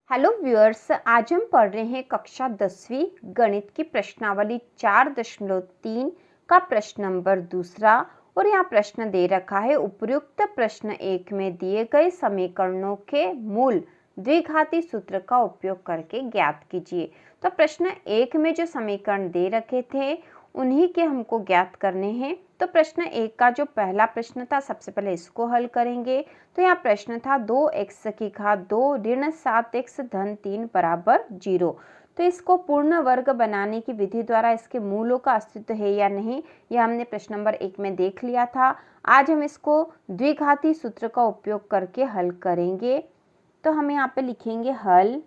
Hello viewers, आज हम पढ़ रहे हैं कक्षा 10वीं गणित की प्रश्नावली 4.3 का प्रश्न नंबर दूसरा। और यहाँ प्रश्न दे रखा है, उपयुक्त प्रश्न 1 में दिए गए समीकरणों के मूल द्विघाती सूत्र का उपयोग करके ज्ञात कीजिए। तो प्रश्न 1 में जो समीकरण दे रखे थे उन्हीं के हमको ज्ञात करने हैं। तो प्रश्न 1 का जो पहला प्रश्न था, सबसे पहले इसको हल करेंगे। तो यहाँ प्रश्न था 2x की घात 2 ऋण 7x धन 3 बराबर 0। तो इसको पूर्ण वर्ग बनाने की विधि द्वारा इसके मूलों का अस्तित्व है या नहीं, यह हमने प्रश्न नंबर 1 में देख लिया था। आज हम इसको द्विघाती सूत्र का उपयोग करके हल करेंगे। तो हम यहाँ पे लिखेंगे हल,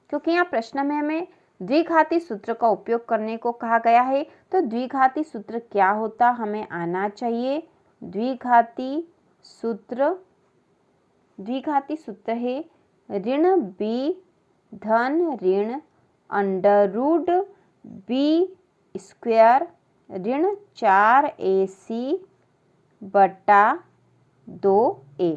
क्योंकि यहाँ प्रश्न में हमें द्विघाती सूत्र का उपयोग करने को कहा गया है। तो द्विघाती सूत्र क्या होता हमें आना चाहिए। द्विघाती सूत्र है ऋण b धन ऋण अंडर रूट b स्क्वायर ऋण 4ac बटा 2a।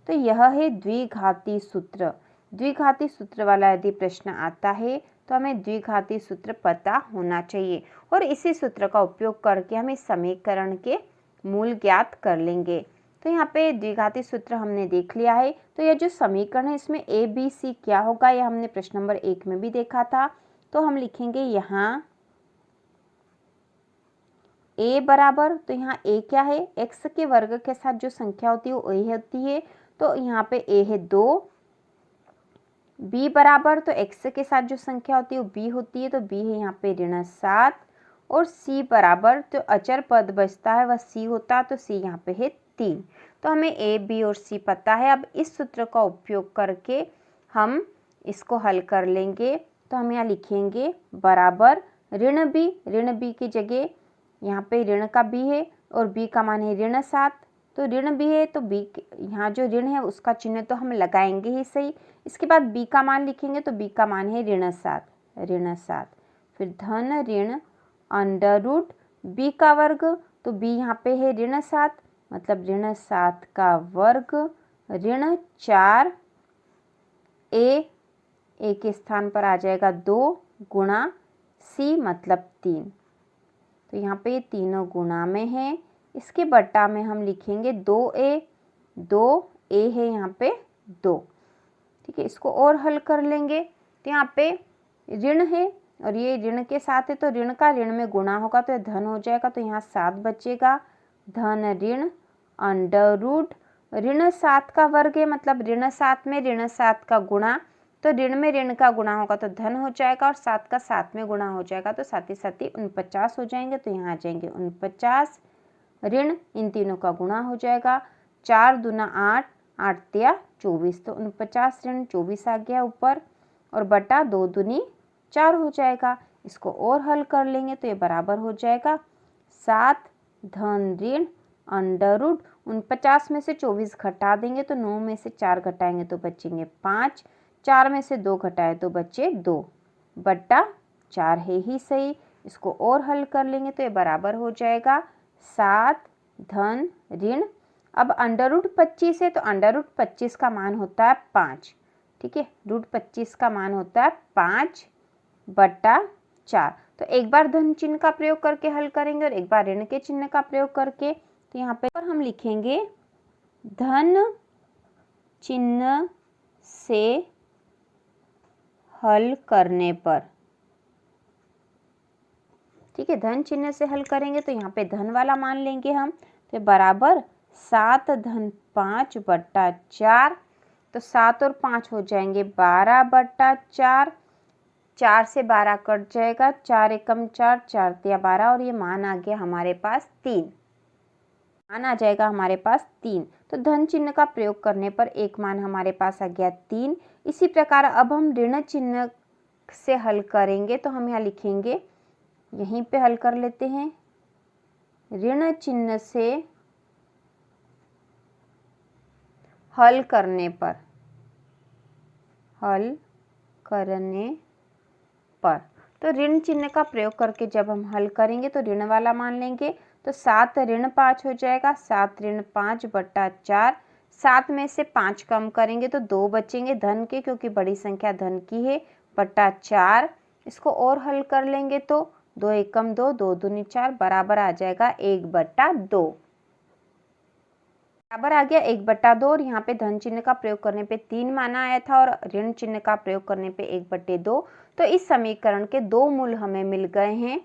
तो यह है द्विघाती सूत्र। द्विघाती सूत्र वाला यदि प्रश्न आता है तो हमें द्विघाती सूत्र पता होना चाहिए और इसी सूत्र का उपयोग करके हम इस समीकरण के मूल ज्ञात कर लेंगे। तो यहाँ पे द्विघाती सूत्र हमने देख लिया है। तो यह जो समीकरण है इसमें ए बी सी क्या होगा, यह हमने प्रश्न नंबर 1 में भी देखा था। तो हम लिखेंगे यहाँ a बराबर, तो यहाँ a क्या है, x के वर्ग के साथ जो संख्या होती है वो a होती है। तो यहाँ पे a है 2। b बराबर, तो x के साथ जो संख्या होती है वो b होती है, तो b है यहाँ पे ऋण 7। और c बराबर, तो अचर पद बचता है वह c होता है, तो c यहाँ पे है 3। तो हमें a b और c पता है। अब इस सूत्र का उपयोग करके हम इसको हल कर लेंगे। तो हम यहाँ लिखेंगे बराबर ऋण b की जगह यहाँ पे ऋण का b है और b का मान है ऋण 7। तो ऋण b है तो b यहाँ जो ऋण है उसका चिन्ह तो हम लगाएंगे ही सही। इसके बाद b का मान लिखेंगे, तो b का मान है ऋण 7। फिर धन ऋण अंडर रूट b का वर्ग, तो b यहाँ पे है ऋण 7, मतलब ऋण 7 का वर्ग ऋण 4 a के स्थान पर आ जाएगा 2 गुणा c मतलब 3। तो यहाँ पे तीनों गुणा में है। इसके बट्टा में हम लिखेंगे 2a है यहाँ पे 2। ठीक है, इसको और हल कर लेंगे। तो यहाँ पे ऋण है और ये ऋण के साथ है, तो ऋण का ऋण में गुणा होगा तो यह धन हो जाएगा। तो यहाँ 7 बचेगा, धन ऋण अंडर रूट ऋण 7 का वर्ग है, मतलब ऋण 7 में ऋण 7 का गुणा, तो ऋण में ऋण का गुणा होगा तो धन हो जाएगा और 7 का 7 में गुणा हो जाएगा, तो साथ ही 49 हो जाएंगे। तो यहाँ आ जाएंगे 49, ऋण इन तीनों का गुणा हो जाएगा, 4 दूना 8, 8 तिया 24, तो 49 ऋण 24 आ गया ऊपर और बटा 2 दूनी 4 हो जाएगा। इसको और हल कर लेंगे तो ये बराबर हो जाएगा 7 धन ऋण अंडर रूट 49 में से 24 घटा देंगे तो 9 में से 4 घटाएंगे तो बचेंगे 5, 4 में से 2 घटाए तो बचे 2 बट्टा 4 है ही सही। इसको और हल कर लेंगे तो ये बराबर हो जाएगा 7 धन ऋण, अब अंडर रूट 25 है तो अंडर रूट 25 का मान होता है 5। ठीक है, रूट 25 का मान होता है 5 बट्टा 4। तो एक बार धन चिन्ह का प्रयोग करके हल करेंगे और एक बार ऋण के चिन्ह का प्रयोग करके। तो यहाँ पे हम लिखेंगे धन चिन्ह से हल करने पर। ठीक है, धन चिन्ह से हल करेंगे तो यहाँ पे धन वाला मान लेंगे हम, तो बराबर 7 धन 5 बट्टा 4। तो 7 और 5 हो जाएंगे 12 बट्टा 4, 4 से 12 कट जाएगा, 4 एकम 4, 4 तिया 12 और ये मान आ गया हमारे पास 3। मान आ जाएगा हमारे पास 3। तो धन चिन्ह का प्रयोग करने पर एक मान हमारे पास आ गया 3। इसी प्रकार अब हम ऋण चिन्ह से हल करेंगे। तो हम यहाँ लिखेंगे, यहीं पे हल कर लेते हैं, ऋण चिन्ह से हल करने पर तो ऋण चिन्ह का प्रयोग करके जब हम हल करेंगे तो ऋण वाला मान लेंगे। तो 7 ऋण 5 हो जाएगा, 7 ऋण 5 बट्टा 4, 7 में से 5 कम करेंगे तो 2 बचेंगे धन के, क्योंकि बड़ी संख्या धन की है, बटा 4। इसको और हल कर लेंगे तो 2 एकम 2, 2 दूनी 4, बराबर आ जाएगा 1/2। बराबर आ गया 1/2, और यहाँ पे धन चिन्ह का प्रयोग करने पे 3 माना आया था और ऋण चिन्ह का प्रयोग करने पे 1/2। तो इस समीकरण के 2 मूल हमें मिल गए हैं,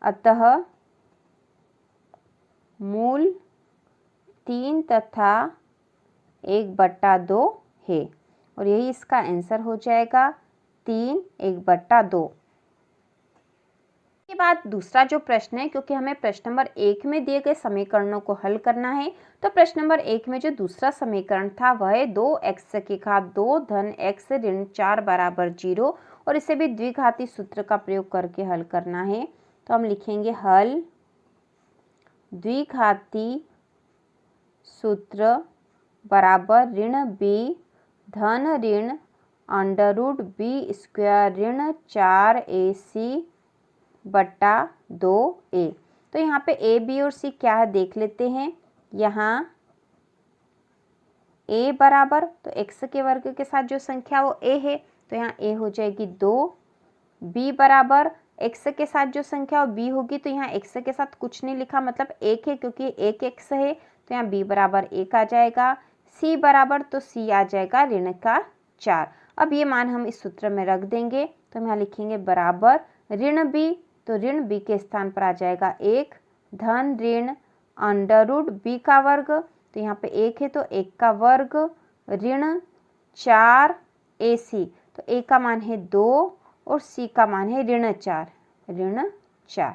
अतः मूल 3 तथा 1/2 है, और यही इसका आंसर हो जाएगा 3 1/2। के बाद दूसरा जो प्रश्न है, क्योंकि हमें प्रश्न नंबर 1 में दिए गए समीकरणों को हल करना है, तो प्रश्न नंबर 1 में जो दूसरा समीकरण था वह है 2x की घात 2 धन x ऋण 4 बराबर 0, और इसे भी द्विघाती सूत्र का प्रयोग करके हल करना है। तो हम लिखेंगे हल द्विघाती सूत्र बराबर ऋण b धन ऋण √b² ऋण 4ac बटा 2a। तो यहाँ पे a, b और c क्या है देख लेते हैं। यहाँ a बराबर, तो x के वर्ग के साथ जो संख्या वो a है, तो यहाँ a हो जाएगी 2। b बराबर x के साथ जो संख्या वो b होगी, तो यहाँ x के साथ कुछ नहीं लिखा, मतलब 1 है, क्योंकि 1 x है, तो यहाँ b बराबर 1 आ जाएगा। c बराबर, तो c आ जाएगा ऋण का 4। अब ये मान हम इस सूत्र में रख देंगे, तो हम यहाँ लिखेंगे बराबर ऋण b, तो ऋण b के स्थान पर आ जाएगा 1 धन ऋण √b का वर्ग, तो यहाँ पे 1 है तो 1 का वर्ग ऋण 4ac, तो a का मान है 2 और c का मान है ऋण 4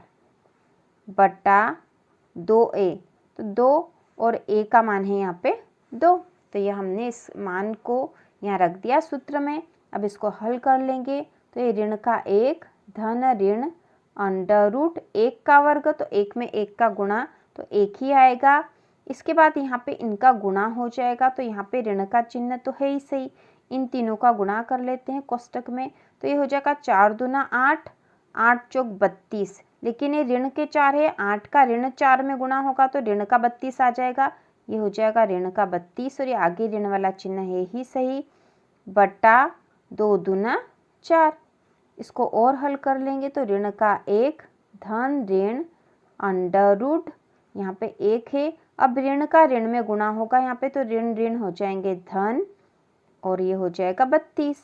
बटा 2a, तो 2 और a का मान है यहाँ पे 2। तो ये हमने इस मान को यहाँ रख दिया सूत्र में। अब इसको हल कर लेंगे, तो ये ऋण का 1 धन ऋण √1 का वर्ग, तो 1 में 1 का गुणा, तो 1 ही आएगा। इसके बाद यहाँ पे इनका गुणा हो जाएगा, तो यहाँ पे ऋण का चिन्ह तो है ही सही, इन तीनों का गुणा कर लेते हैं कोष्टक में, तो ये हो जाएगा 4 दूना 8, 8 चौक 32, लेकिन ये ऋण के 4 है, 8 का ऋण 4 में गुणा होगा तो ऋण का 32 आ जाएगा, ये हो जाएगा ऋण का 32, और ये आगे ऋण वाला चिन्ह है ही सही, बटा 2 दूना 4। इसको और हल कर लेंगे तो ऋण का 1 धन ऋण √ यहाँ पे 1 है, अब ऋण का ऋण में गुणा होगा यहाँ पे, तो ऋण ऋण हो जाएंगे धन, और ये हो जाएगा 32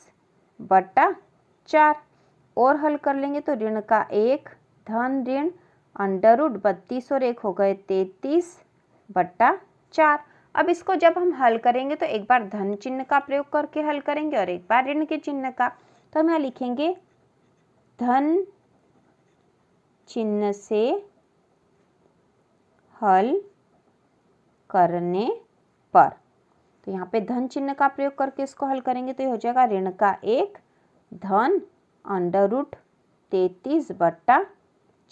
बटा 4। और हल कर लेंगे तो ऋण का 1 धन ऋण √32 और 1 हो गए 33 बटा 4। अब इसको जब हम हल करेंगे तो एक बार धन चिन्ह का प्रयोग करके हल करेंगे और एक बार ऋण के चिन्ह का। तो हम यहाँ लिखेंगे धन चिन्ह से हल करने पर, तो यहाँ पे धन चिन्ह का प्रयोग करके इसको हल करेंगे तो ये हो जाएगा ऋण का 1 धन √33 बटा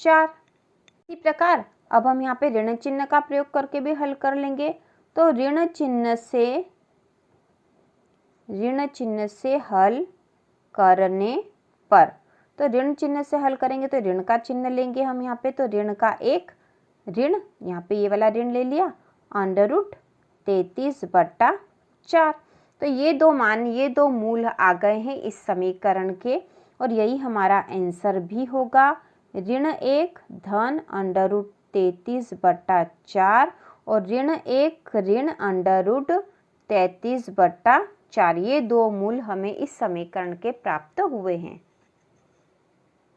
4। इसी प्रकार अब हम यहाँ पे ऋण चिन्ह का प्रयोग करके भी हल कर लेंगे, तो ऋण चिन्ह से हल करने पर, तो ऋण चिन्ह से हल करेंगे तो ऋण का चिन्ह लेंगे हम यहाँ पे, तो ऋण का 1 ऋण, यहाँ पे ये वाला ऋण ले लिया √33 बटा 4। तो ये दो मान, ये दो मूल आ गए हैं इस समीकरण के, और यही हमारा आंसर भी होगा। ऋण 1 धन √33 बटा 4 और ऋण 1 ऋण √33 बटा 4, ये दो मूल हमें इस समीकरण के प्राप्त हुए हैं।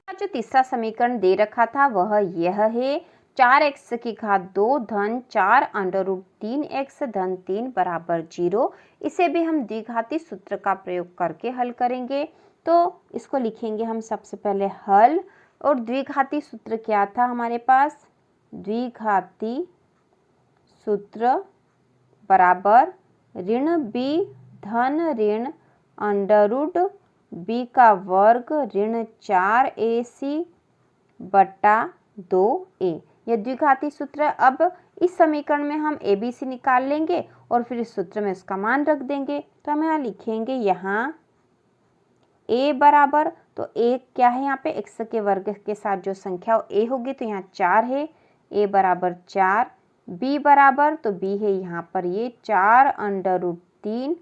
जो तीसरा समीकरण दे रखा था वह यह है 4x की घात 2 धन 4 √3x धन 3 बराबर 0। इसे भी हम द्विघाती सूत्र का प्रयोग करके हल करेंगे। तो इसको लिखेंगे हम सबसे पहले हल, और द्विघाती सूत्र क्या था हमारे पास, द्विघाती सूत्र बराबर ऋण b धन ऋण √b का वर्ग ऋण 4ac बटा 2a। यह द्विघाती सूत्र है। अब इस समीकरण में हम ABC निकाल लेंगे और फिर इस सूत्र में इसका मान रख देंगे। तो हम यहाँ लिखेंगे यहाँ a बराबर, तो a क्या है यहाँ पे x के वर्ग के साथ जो संख्या a होगी, तो यहाँ 4 है, a बराबर 4, b बराबर, तो b है यहाँ पर ये 4√3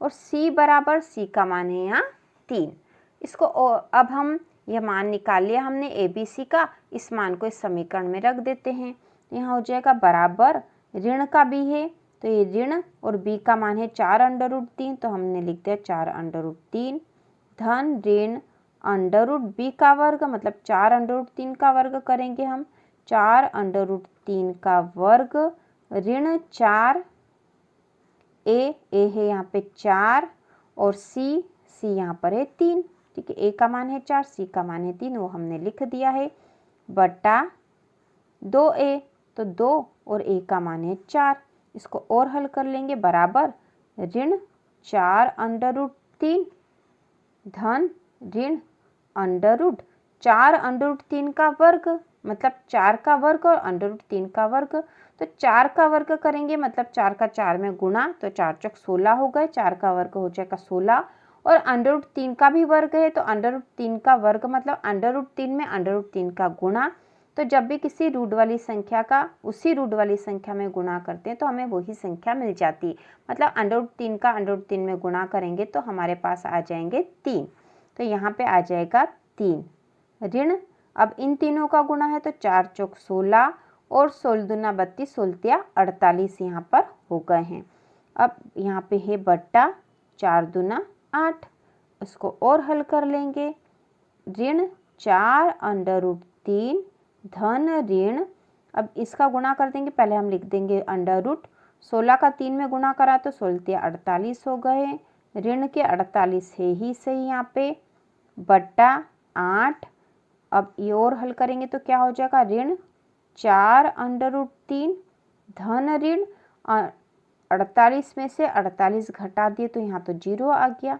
और c बराबर, c का मान है यहाँ 3। इसको अब हम यह मान निकाल लिया हमने ABC का, इस मान को इस समीकरण में रख देते हैं। यहाँ हो जाएगा बराबर, ऋण का b है तो ये ऋण और b का मान है 4√3, तो हमने लिख दिया 4√3 धन ऋण √b का वर्ग, मतलब 4√3 का वर्ग करेंगे हम, 4√3 का वर्ग ऋण 4, ए है यहाँ पे 4 और c यहाँ पर है 3। ठीक है, a का मान है 4, c का मान है 3, वो हमने लिख दिया है, बटा 2a, तो 2 और a का मान है 4। इसको और हल कर लेंगे, बराबर ऋण 4√3 धन ऋण √4√3 का वर्ग, मतलब 4 का वर्ग और √3 का वर्ग, तो 4 का वर्ग करेंगे मतलब 4 का 4 में गुणा, तो 4 चौक 16 हो गए, 4 का वर्ग हो जाएगा 16 और √3 का भी वर्ग है तो √3 का वर्ग मतलब √3 में √3 का गुणा। तो जब भी किसी रूट वाली संख्या का उसी रूट वाली संख्या में गुणा करते हैं तो हमें वही संख्या मिल जाती है, मतलब √3 का √3 में गुणा करेंगे तो हमारे पास आ जाएंगे 3, तो यहाँ पे आ जाएगा 3 ऋण। अब इन तीनों का गुणा है तो 4 चौक 16 और 16 दूना 32, 16 48 यहाँ पर हो गए हैं। अब यहाँ पे है बट्टा 4 दूना 8, इसको और हल कर लेंगे, ऋण 4√3 धन ऋण, अब इसका गुणा कर देंगे, पहले हम लिख देंगे अंडर रूट, 16 का 3 में गुणा करा तो 16 48 हो गए, ऋण के 48 है ही सही यहाँ पे, बट्टा 8। अब ये और हल करेंगे तो क्या हो जाएगा, ऋण 4√3 धन ऋण 48 में से 48 घटा दिए तो यहाँ तो 0 आ गया,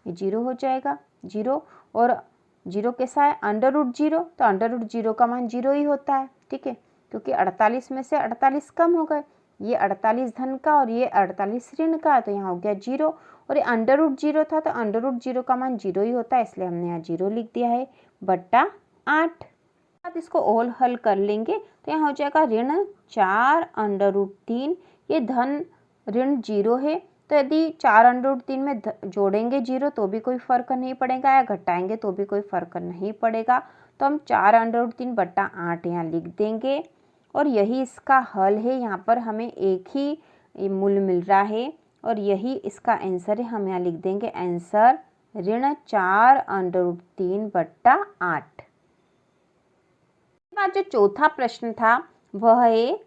ये 0 हो जाएगा, 0 और 0 कैसा है √0, तो √0 का मान 0 ही होता है। ठीक है, क्योंकि 48 में से 48 कम हो गए, ये 48 धन का और ये 48 ऋण का, तो यहाँ हो गया 0 और ये √0 था तो √0 का मान 0 ही होता है, इसलिए हमने यहाँ 0 लिख दिया है, बट्टा 8। अब इसको और हल कर लेंगे तो यहाँ हो जाएगा ऋण 4√3, ये धन ऋण 0 है तो यदि 4√3 में जोड़ेंगे 0 तो भी कोई फर्क नहीं पड़ेगा या घटाएंगे तो भी कोई फर्क नहीं पड़ेगा, तो हम 4√3 बट्टा 8 यहाँ लिख देंगे और यही इसका हल है। यहाँ पर हमें एक ही मूल मिल रहा है और यही इसका आंसर है, हम यहाँ लिख देंगे आंसर ऋण 4√3 बट्टा 8। जो चौथा प्रश्न था वह है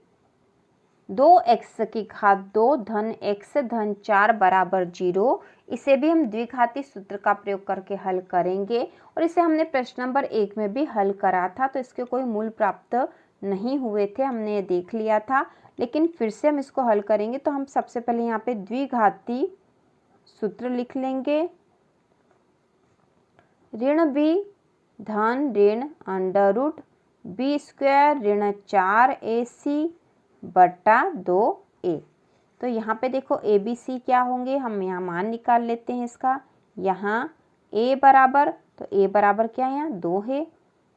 2x की घात 2 धन x धन 4 बराबर 0। इसे भी हम द्विघाती सूत्र का प्रयोग करके हल करेंगे और इसे हमने प्रश्न नंबर 1 में भी हल करा था, तो इसके कोई मूल प्राप्त नहीं हुए थे, हमने ये देख लिया था, लेकिन फिर से हम इसको हल करेंगे। तो हम सबसे पहले यहाँ पे द्विघाती सूत्र लिख लेंगे, ऋण b धन ऋण √b² ऋण 4ac बट्टा 2a। तो यहाँ पे देखो a b c क्या होंगे, हम यहाँ मान निकाल लेते हैं इसका। यहाँ a बराबर, तो a बराबर क्या है यहाँ 2 है,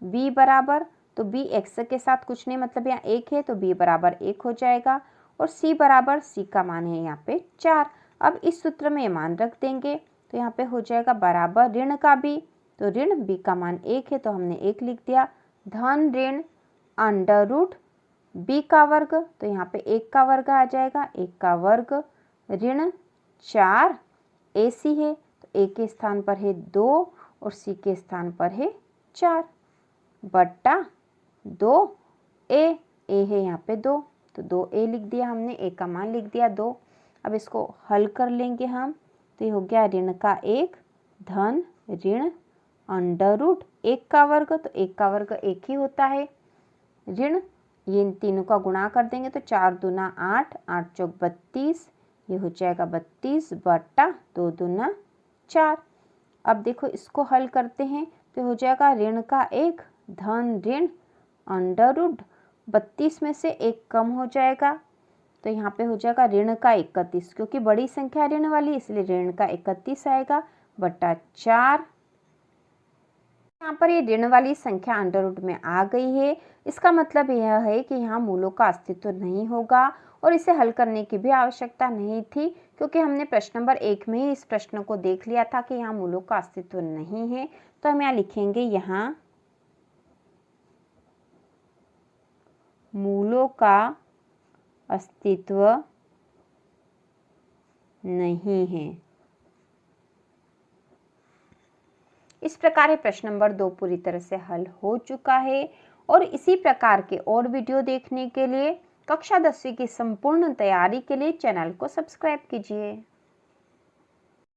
b बराबर तो b x के साथ कुछ नहीं मतलब यहाँ 1 है तो b बराबर 1 हो जाएगा और c बराबर c का मान है यहाँ पे 4। अब इस सूत्र में ये मान रख देंगे तो यहाँ पे हो जाएगा बराबर ऋण का b, तो ऋण b का मान 1 है तो हमने 1 लिख दिया, धन ऋण √b का वर्ग, तो यहाँ पे 1 का वर्ग आ जाएगा, 1 का वर्ग ऋण 4ac है तो a के स्थान पर है 2 और c के स्थान पर है 4 बट्टा 2a, a है यहाँ पे 2 तो 2a लिख दिया हमने, a का मान लिख दिया 2। अब इसको हल कर लेंगे हम तो ये हो गया ऋण का 1 धन ऋण √1 का वर्ग, तो 1 का वर्ग 1 ही होता है, ऋण ये इन तीनों का गुणा कर देंगे तो 4 दूना 8, 8 चौक 32, ये हो जाएगा 32 बट्टा 2 दूना 4। अब देखो इसको हल करते हैं तो हो जाएगा ऋण का 1 धन ऋण √32 में से 1 कम हो जाएगा तो यहाँ पे हो जाएगा ऋण का 31, क्योंकि बड़ी संख्या ऋण वाली इसलिए ऋण का 31 आएगा बट्टा 4 यहाँ पर ये ऋण वाली संख्या अंडर रूट में आ गई है। इसका मतलब यह है कि यहाँ मूलों का अस्तित्व नहीं होगा और इसे हल करने की भी आवश्यकता नहीं थी, क्योंकि हमने प्रश्न नंबर 1 में ही इस प्रश्न को देख लिया था कि यहाँ मूलों का अस्तित्व नहीं है। तो हम यहाँ लिखेंगे यहाँ मूलों का अस्तित्व नहीं है। इस प्रकार प्रश्न नंबर 2 पूरी तरह से हल हो चुका है। और इसी प्रकार के और वीडियो देखने के लिए कक्षा 10वीं की संपूर्ण तैयारी के लिए चैनल को सब्सक्राइब कीजिए।